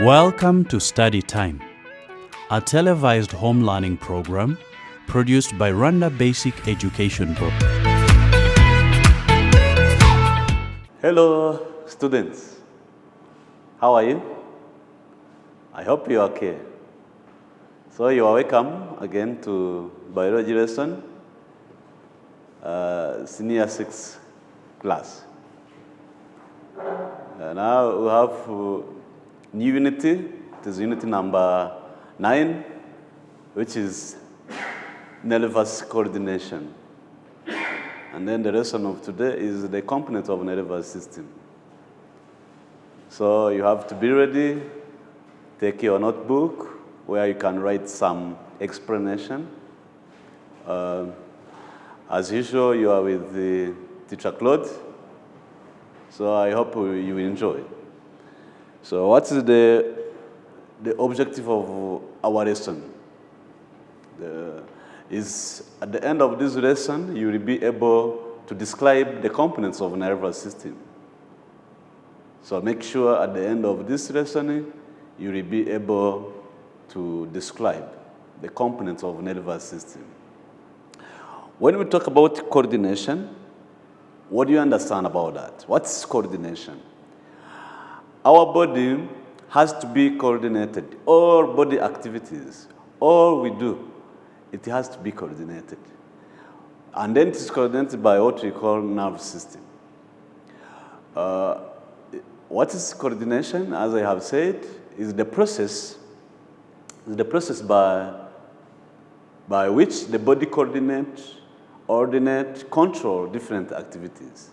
Welcome to Study Time, a televised home learning program produced by Rwanda Basic Education Board. Hello, students. How are you? I hope you are okay. So you are welcome again to biology lesson, senior 6 class. Now we have new unity. It is unity number 9, which is nervous coordination. And then the lesson of today is the components of nervous system. So you have to be ready. Take your notebook where you can write some explanation. As usual, you are with the teacher Claude. So I hope you will enjoy. So what is the objective of our lesson? Is at the end of this lesson, you will be able to describe the components of the nervous system. So make sure at the end of this lesson, you will be able to describe the components of the nervous system. When we talk about coordination, what do you understand about that? What's coordination? Our body has to be coordinated. All body activities, all we do, it has to be coordinated. And then it is coordinated by what we call nerve system. What is coordination? As I have said, is the process by which the body coordinate, control different activities.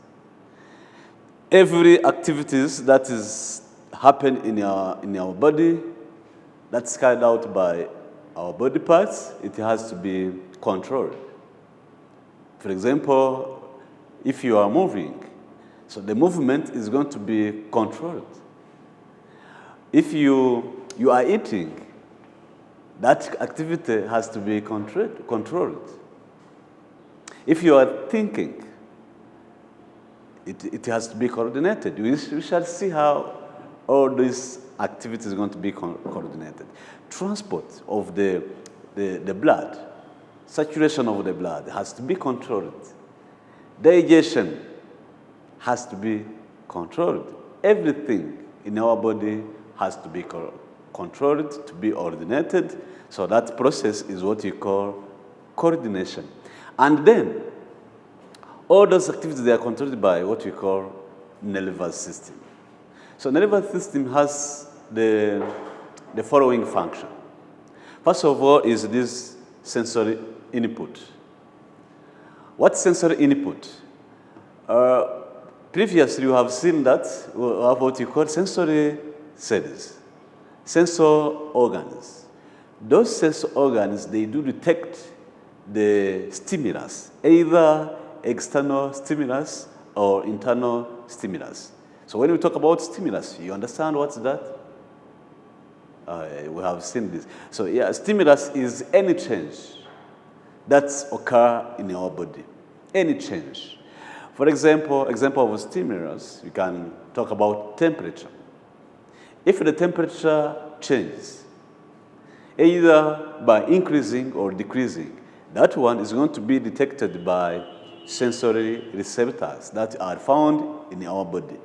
Every activities that is happen in our body, that's carried out by our body parts, it has to be controlled. For example, if you are moving, so the movement is going to be controlled. If you are eating, that activity has to be controlled. If you are thinking, it has to be coordinated. We shall see how all these activities are going to be coordinated. Transport of the blood, saturation of the blood has to be controlled. Digestion has to be controlled. Everything in our body has to be controlled, to be coordinated. So that process is what you call coordination. And then, all those activities, they are controlled by what we call nervous system. So nervous system has the following function. First of all is this sensory input. What sensory input? Previously, you have seen that we have what you call sensory cells, sensor organs. Those sensor organs, they do detect the stimulus, either external stimulus or internal stimulus. So when we talk about stimulus, you understand what's that? We have seen this. So yeah, stimulus is any change that's occur in our body, any change. For example of stimulus, you can talk about temperature. If the temperature changes, either by increasing or decreasing, that one is going to be detected by sensory receptors that are found in our body.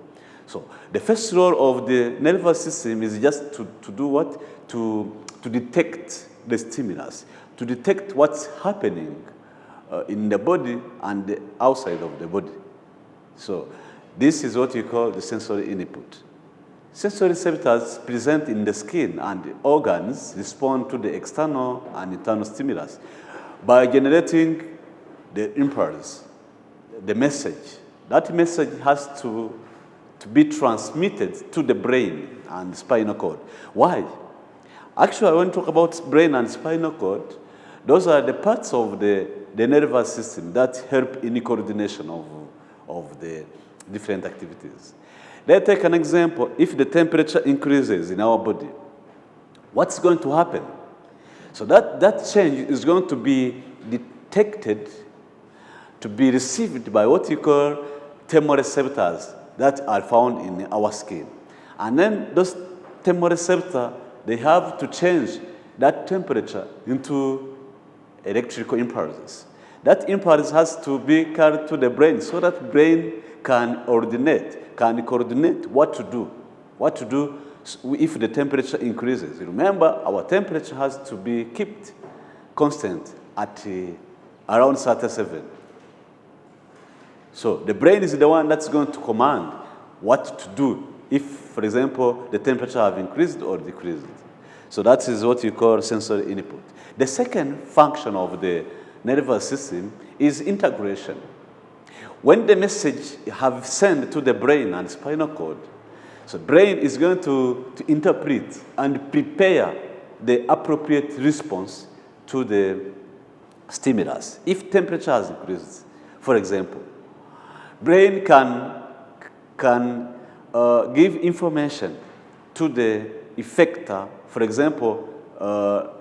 So the first role of the nervous system is just to do what? To detect the stimulus, to detect what's happening in the body and the outside of the body. So this is what you call the sensory input. Sensory receptors present in the skin and the organs respond to the external and internal stimulus by generating the impulse, the message. That message has to be transmitted to the brain and spinal cord. Why? Actually, when we talk about brain and spinal cord, those are the parts of the nervous system that help in the coordination of the different activities. Let's take an example. If the temperature increases in our body, what's going to happen? So that change is going to be detected, to be received by what you call thermoreceptors that are found in our skin. And then those thermoreceptor, they have to change that temperature into electrical impulses. That impulse has to be carried to the brain so that brain can coordinate what to do if the temperature increases. Remember, our temperature has to be kept constant at around 37. So the brain is the one that's going to command what to do if, for example, the temperature have increased or decreased. So that is what you call sensory input. The second function of the nervous system is integration. When the message have sent to the brain and spinal cord, so brain is going to interpret and prepare the appropriate response to the stimulus. If temperature has increased, for example, brain can give information to the effector. For example,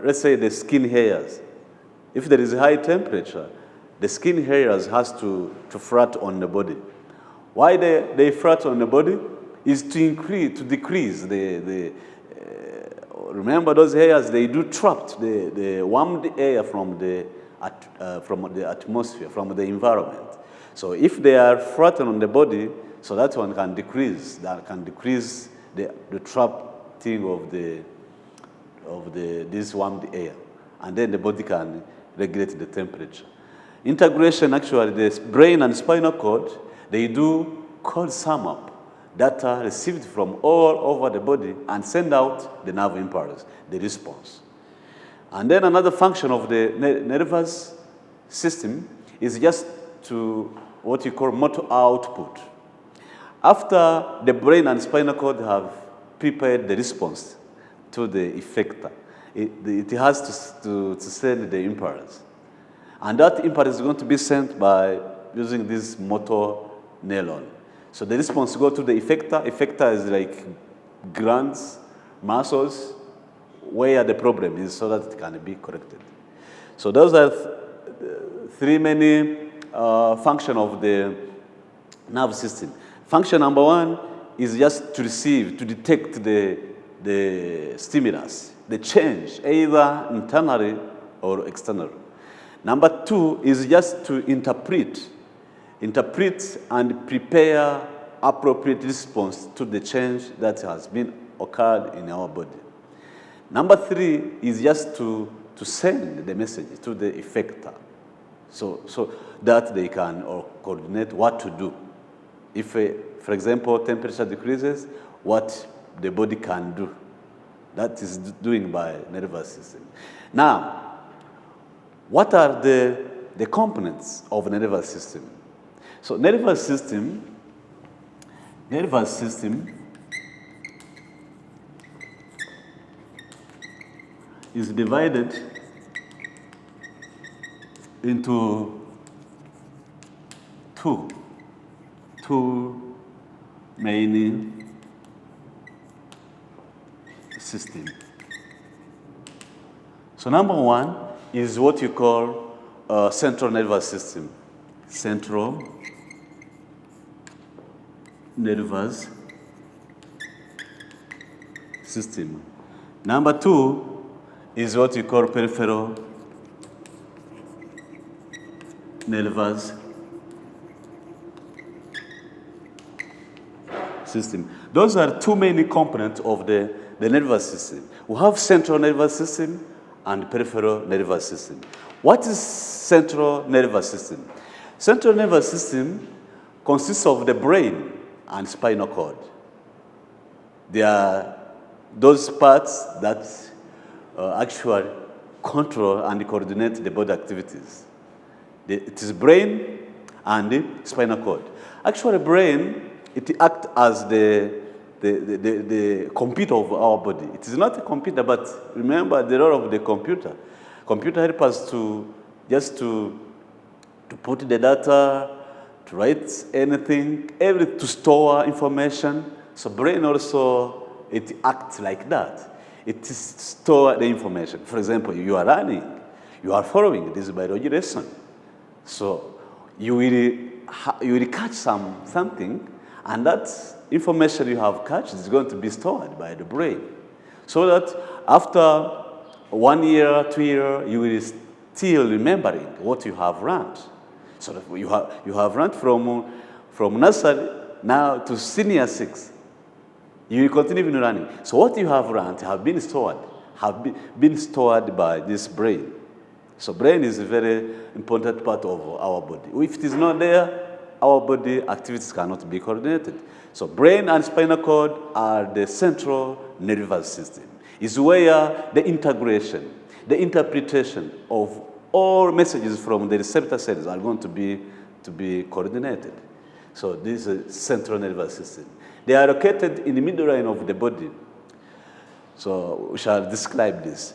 let's say the skin hairs. If there is a high temperature, the skin hairs has to fret on the body. Why they fret on the body is to decrease remember those hairs, they do trapped the warmed air from the atmosphere, from the environment. So if they are flattened on the body, so that one can decrease. That can decrease the trapping of this warmed air, and then the body can regulate the temperature. Integration, actually, the brain and spinal cord, they do cold sum up data received from all over the body and send out the nerve impulse, the response. And then another function of the nervous system is just to what you call motor output. After the brain and spinal cord have prepared the response to the effector, it has to send the impulse. And that impulse is going to be sent by using this motor neuron. So the response goes to the effector. Effector is like glands, muscles, where the problem is so that it can be corrected. So those are three main functions of the nerve system. Function number one is just to receive, to detect the stimulus, the change, either internally or externally. Number two is just to interpret and prepare appropriate response to the change that has been occurred in our body. Number three is just to send the message to the effector, so that they can coordinate what to do. If, for example, temperature decreases, what the body can do. That is doing by nervous system. Now, what are the components of the nervous system? So nervous system is divided into two main systems. So number one is what you call central nervous system. Central nervous system. Number two is what you call peripheral nervous system. Those are two main components of the nervous system. We have central nervous system and peripheral nervous system. What is central nervous system? Central nervous system consists of the brain and spinal cord. They are those parts that actually control and coordinate the body activities. It is brain and the spinal cord. Actually, brain, it acts as the computer of our body. It is not a computer, but remember the role of the computer. Computer helps us to put the data, to write anything, to store information. So brain also, it acts like that. It stores the information. For example, you are running, you are following this biology lesson. So you will catch something, And that information you have catched is going to be stored by the brain. So that after 1 year, 2 years, you will still remembering what you have learned. So that you have learned from nursery now to senior 6. You will continue learning. So what you have learned have been stored by this brain. So brain is a very important part of our body. If it is not there, our body activities cannot be coordinated. So brain and spinal cord are the central nervous system. It's where the integration, the interpretation of all messages from the receptor cells are going to be coordinated. So this is a central nervous system. They are located in the middle line of the body. So we shall describe this.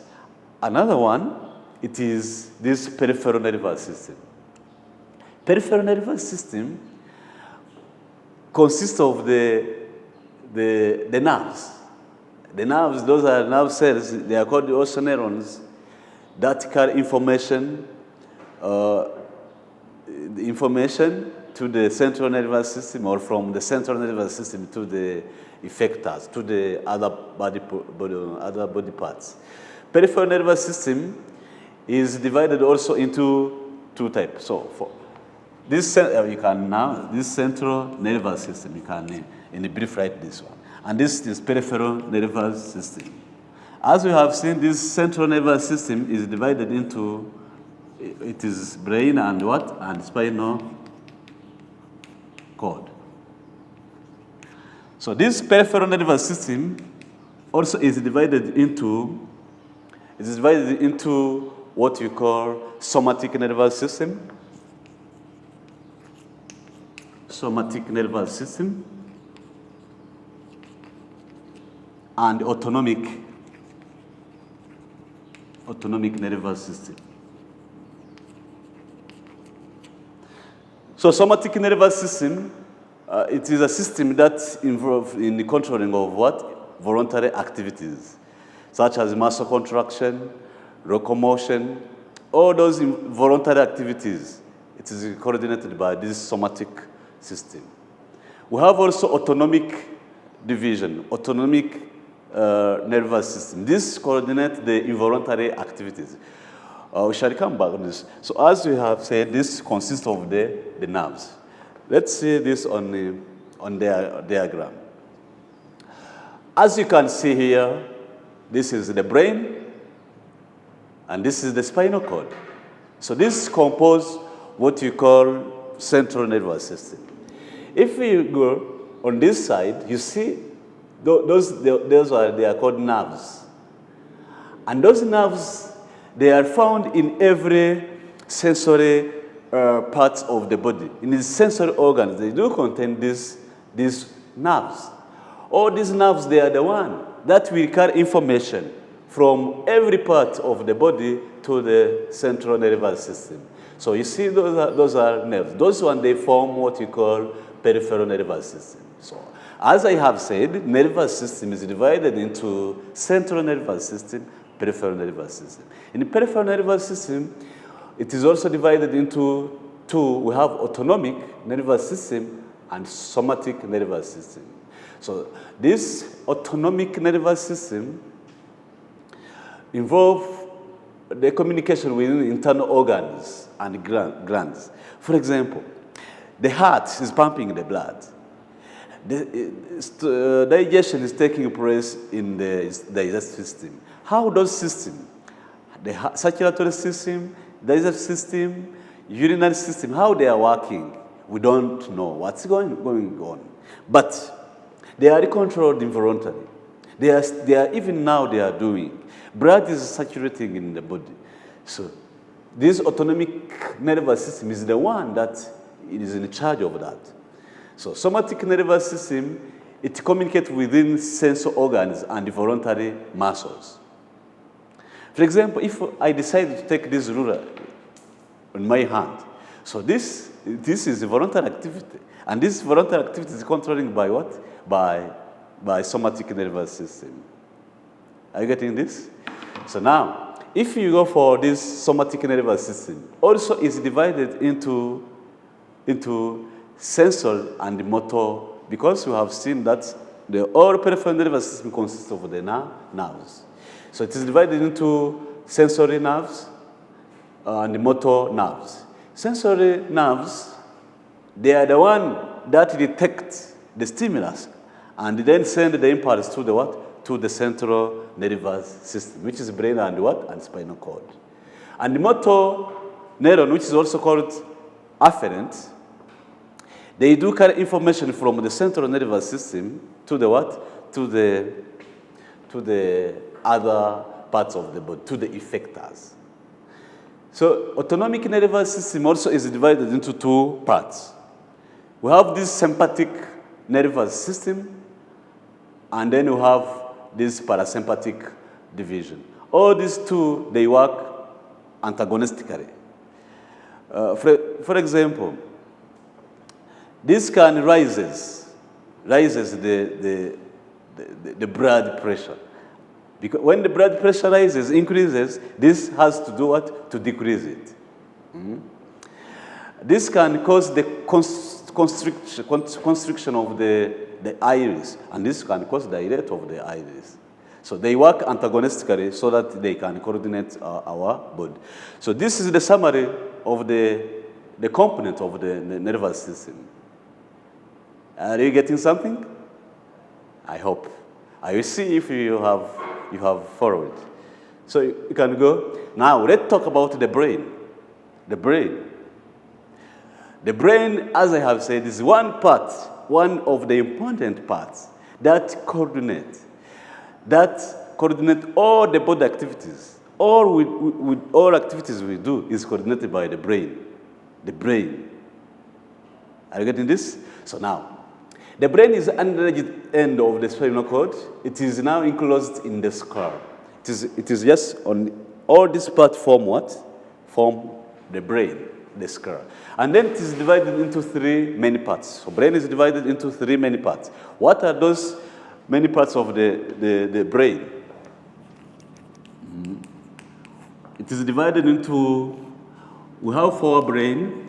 Another one, it is this peripheral nervous system. Peripheral nervous system consists of the nerves. The nerves, those are nerve cells, they are called also neurons, that carry information, the information to the central nervous system, or from the central nervous system to the effectors, to the other body parts. Peripheral nervous system is divided also into 2 types. So for this, this central nervous system, you can in a brief write this one. And this is peripheral nervous system. As we have seen, this central nervous system is divided into, it is brain and what? And spinal cord. So this peripheral nervous system also is divided into, what you call somatic nervous system. Somatic nervous system and autonomic nervous system. So somatic nervous system, it is a system that involves in the controlling of what? Voluntary activities, such as muscle contraction, locomotion, all those voluntary activities. It is coordinated by this somatic system. We have also autonomic division, autonomic nervous system. This coordinates the involuntary activities. We shall come back on this. So as we have said, this consists of the nerves. Let's see this on the diagram. As you can see here, this is the brain, and this is the spinal cord. So this composes what you call central nervous system. If we go on this side, you see they are called nerves. And those nerves, they are found in every sensory parts of the body. In the sensory organs, they do contain these nerves. All these nerves, they are the one that will carry information from every part of the body to the central nervous system. So you see, those are nerves. Those ones, they form what you call peripheral nervous system. So, as I have said, nervous system is divided into central nervous system, peripheral nervous system. In the peripheral nervous system, it is also divided into 2. We have autonomic nervous system and somatic nervous system. So this autonomic nervous system involves the communication within internal organs and glands. For example, the heart is pumping the blood. The digestion is taking place in the digestive system. How does system, the circulatory system, digestive system, urinary system, how they are working, we don't know what's going on. But they are controlled involuntarily. They are even now they are doing. Blood is circulating in the body. So this autonomic nervous system is the one that is in charge of that. So somatic nervous system, it communicates within sensory organs and voluntary muscles. For example, if I decide to take this ruler in my hand, so this is a voluntary activity. And this voluntary activity is controlled by what? By somatic nervous system. Are you getting this? So now, if you go for this somatic nervous system, also is divided into sensory and motor because we have seen that the whole peripheral nervous system consists of the nerves. So it is divided into sensory nerves and motor nerves. Sensory nerves, they are the one that detect the stimulus and then send the impulse to the what? To the central nervous system, which is brain and what? And spinal cord. And the motor neuron, which is also called afferent, they do carry information from the central nervous system to the what? To the other parts of the body, to the effectors. So autonomic nervous system also is divided into two parts. We have this sympathetic nervous system, and then we have this parasympathetic division. All these two, they work antagonistically. For example, this can raises the blood pressure. Because when the blood pressure increases, this has to do what? To decrease it. This can cause the constriction of the iris, and this can cause dilate of the iris. So they work antagonistically so that they can coordinate our body. So this is the summary of the component of the nervous system. Are you getting something? I hope. I will see if you have followed. So you can go. Now let's talk about the brain. The brain. The brain, as I have said, is one of the important parts that coordinate all the body activities. All activities we do is coordinated by the brain. The brain. Are you getting this? So now, the brain is under the end of the spinal cord. It is now enclosed in the skull. It is just on all this part form what? Form the brain, the skull. And then it is divided into three main parts. So brain is divided into three main parts. What are those many parts of the brain? It is divided into, we have forebrain,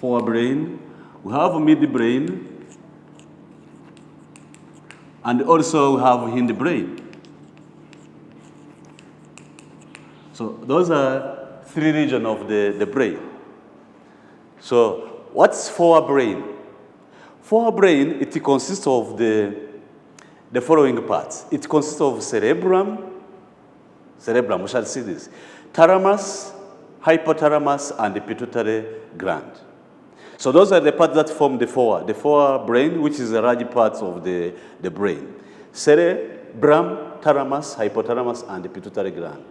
we have midbrain, and also we have hindbrain. So those are three regions of the brain. So what's forebrain? Forebrain, it consists of the following parts. It consists of cerebrum, we shall see this, thalamus, hypothalamus, and the pituitary gland. So those are the parts that form the forebrain, which is a large part of the brain. Cerebrum, thalamus, hypothalamus, and the pituitary gland.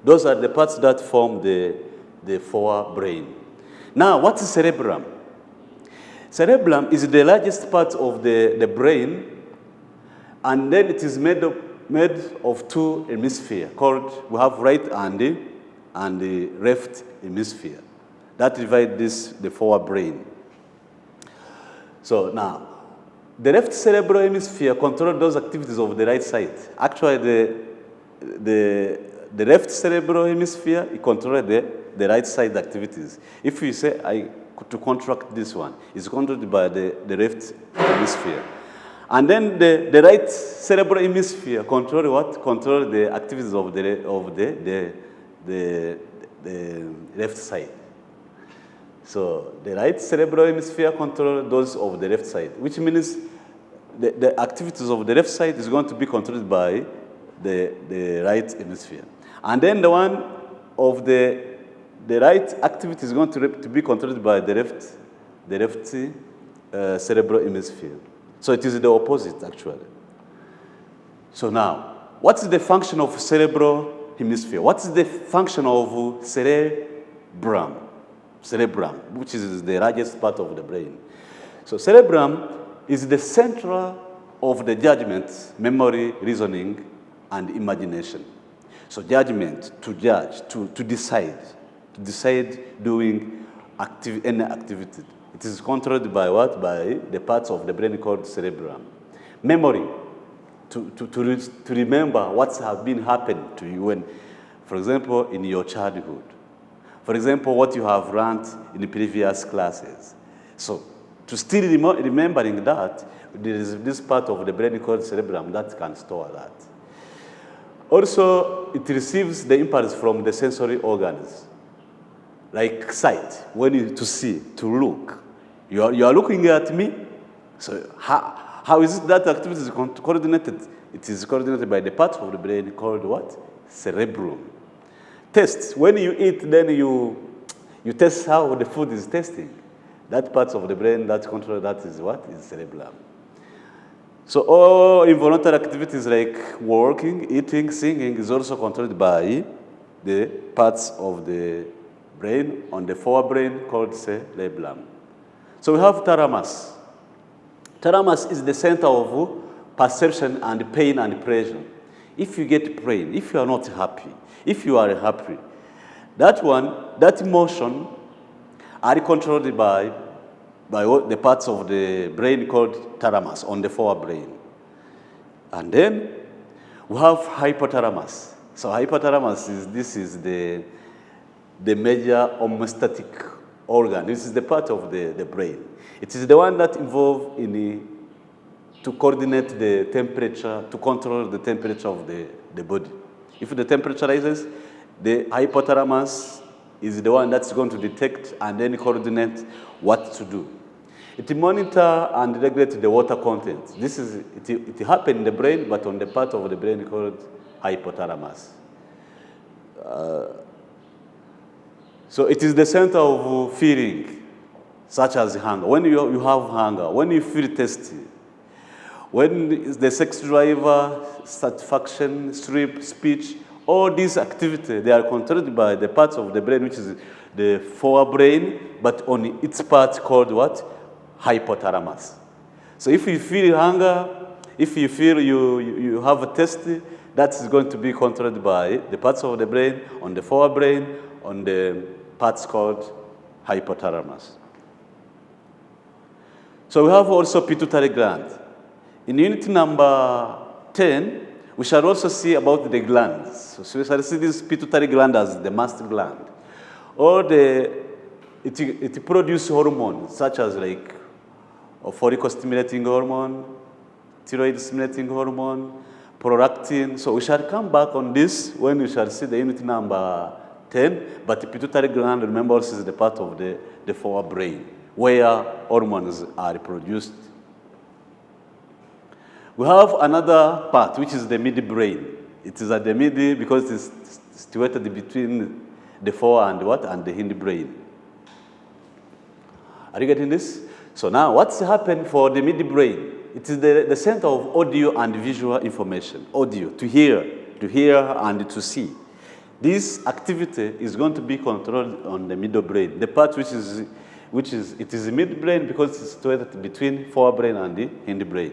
Those are the parts that form the forebrain. Now, what is cerebrum? Cerebrum is the largest part of the brain, and then it is made of two hemispheres called, we have right and the left hemisphere. That divides the forebrain. So now, the left cerebral hemisphere controls those activities of the right side. Actually, the left cerebral hemisphere controls the right side activities. If you say, to contract this one, it's controlled by the left hemisphere. And then the right cerebral hemisphere controls what? Controls the activities of the left side. So the right cerebral hemisphere controls those of the left side, which means the activities of the left side is going to be controlled by the right hemisphere. And then the one of the right activity is going to be controlled by the left cerebral hemisphere. So it is the opposite, actually. So now, what's the function of cerebral hemisphere? What's the function of cerebrum? Cerebrum, which is the largest part of the brain. So cerebrum is the center of the judgment, memory, reasoning, and imagination. So judgment, to judge, to decide doing any activity. It is controlled by what? By the parts of the brain called cerebrum. Memory, to remember what has been happened to you when, for example, in your childhood. For example, what you have learned in the previous classes. So to still remembering that, there is this part of the brain called cerebellum that can store that. Also, it receives the impulse from the sensory organs, like sight, when you to see, to look. You are looking at me, so how is it that activity is coordinated? It is coordinated by the part of the brain called what? Cerebrum. Taste. When you eat, then you taste how the food is tasting. That part of the brain that controls that is what? Is cerebellum. So all involuntary activities like walking, eating, singing is also controlled by the parts of the brain on the forebrain called cerebellum. So we have thalamus. Thalamus is the center of perception and pain and pleasure. If you get pain, if you are not happy, if you are happy, that emotion are controlled by the parts of the brain called thalamus on the forebrain. And then we have hypothalamus. So hypothalamus is the major homeostatic organ. This is the part of the brain. It is the one that involved to coordinate the temperature, to control the temperature of the body. If the temperature rises, the hypothalamus is the one that's going to detect and then coordinate what to do. It monitors and regulates the water content. It happens in the brain, but on the part of the brain called hypothalamus. So it is the center of feeling, such as hunger. When you have hunger, when you feel thirsty, when the sex driver, satisfaction, sleep, speech, all these activities, they are controlled by the parts of the brain, which is the forebrain, but on its part called what? Hypothalamus. So if you feel hunger, if you feel you have a taste, that is going to be controlled by the parts of the brain, on the forebrain, on the parts called hypothalamus. So we have also pituitary gland. In unit number 10, we shall also see about the glands. So we shall see this pituitary gland as the master gland. Or it produces hormones such as like follicle-stimulating hormone, thyroid-stimulating hormone, prolactin. So we shall come back on this when we shall see the unit number 10. But the pituitary gland, remember, also is the part of the forebrain where hormones are produced. We have another part, which is the midbrain. It is at the mid because it's situated between the fore and the hindbrain. Are you getting this? So now, what's happened for the midbrain? It is the center of audio and visual information. Audio, to hear and to see. This activity is going to be controlled on the middle brain, the part it is midbrain because it's situated between forebrain and the hindbrain.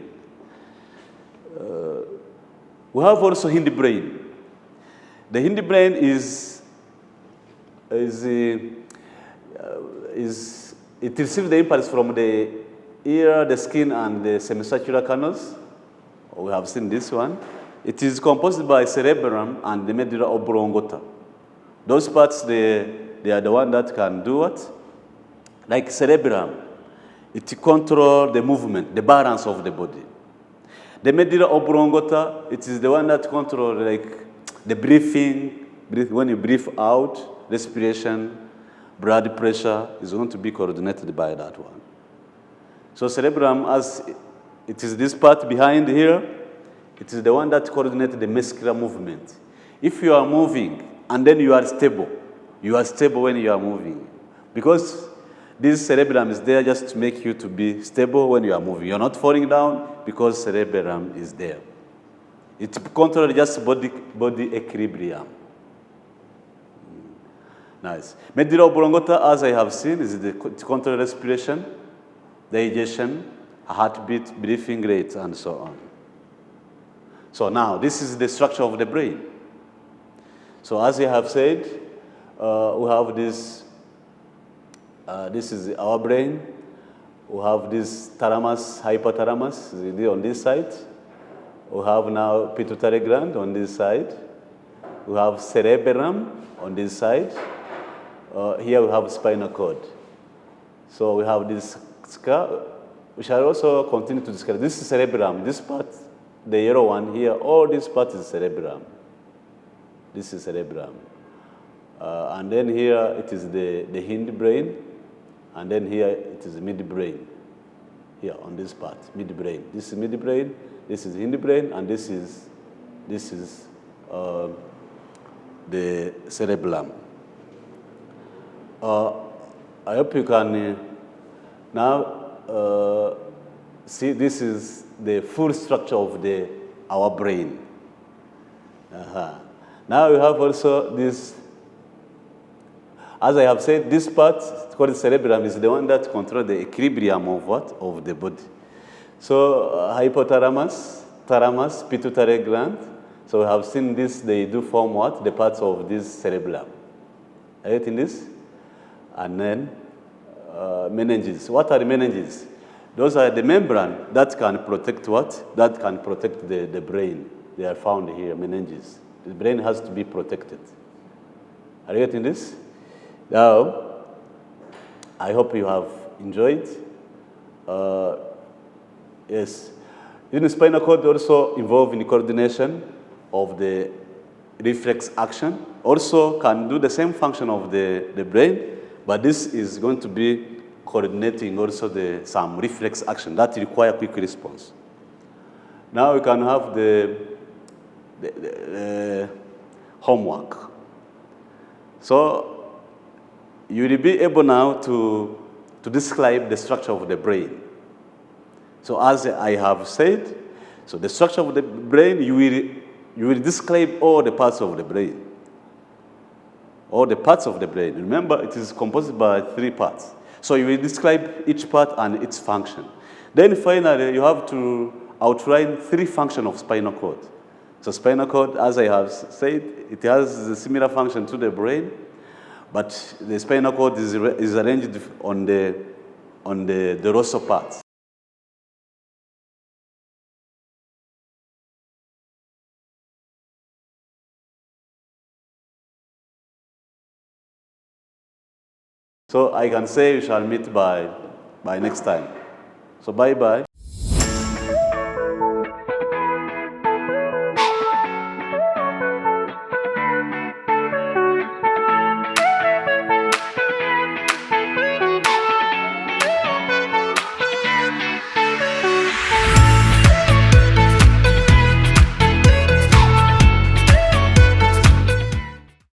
We have also hindbrain. The hindbrain it receives the impulse from the ear, the skin, and the semicircular canals. We have seen this one. It is composed by cerebellum and the medulla oblongata. Those parts, they are the one that can do what? Like cerebellum, it controls the movement, the balance of the body. The medulla oblongata, it is the one that controls like the breathing, when you breathe out, respiration, blood pressure is going to be coordinated by that one. So cerebellum, as it is this part behind here, it is the one that coordinates the muscular movement. If you are moving and then you are stable when you are moving. Because this cerebellum is there just to make you to be stable when you are moving. You're not falling down because cerebellum is there. It controls just body equilibrium. Nice. Medulla oblongata, as I have seen, is the control respiration, digestion, heartbeat, breathing rate, and so on. So now, this is the structure of the brain. So as I have said, we have this. This is our brain. We have this thalamus, hypothalamus on this side. We have now pituitary gland on this side. We have cerebellum on this side. Here we have spinal cord. So we have this we shall also continue to discuss. This is cerebellum. This part, the yellow one here, all this part is cerebellum. This is cerebellum. And then here it is the hindbrain, and then here it is midbrain. Here on this part, midbrain. This is midbrain, this is hindbrain, and this is the cerebellum. I hope you can now see this is the full structure of our brain. Now we have also this, as I have said, this part called cerebellum is the one that controls the equilibrium of what? Of the body. So hypothalamus, thalamus, pituitary gland. So we have seen this, they do form what? The parts of this cerebellum. Are you getting this? And then meninges. What are the meninges? Those are the membrane that can protect what? That can protect the brain. They are found here, meninges. The brain has to be protected. Are you getting this? Now, I hope you have enjoyed. Yes. In the spinal cord also involved in coordination of the reflex action. Also can do the same function of the brain, but this is going to be coordinating also some reflex action that require quick response. Now we can have the homework. So you will be able now to describe the structure of the brain. So as I have said, so the structure of the brain, you will describe all the parts of the brain. All the parts of the brain. Remember, it is composed by 3 parts. So you will describe each part and its function. Then finally, you have to outline 3 functions of spinal cord. So spinal cord, as I have said, it has a similar function to the brain, but the spinal cord is arranged on the dorsal parts. So I can say we shall meet by next time. So bye-bye.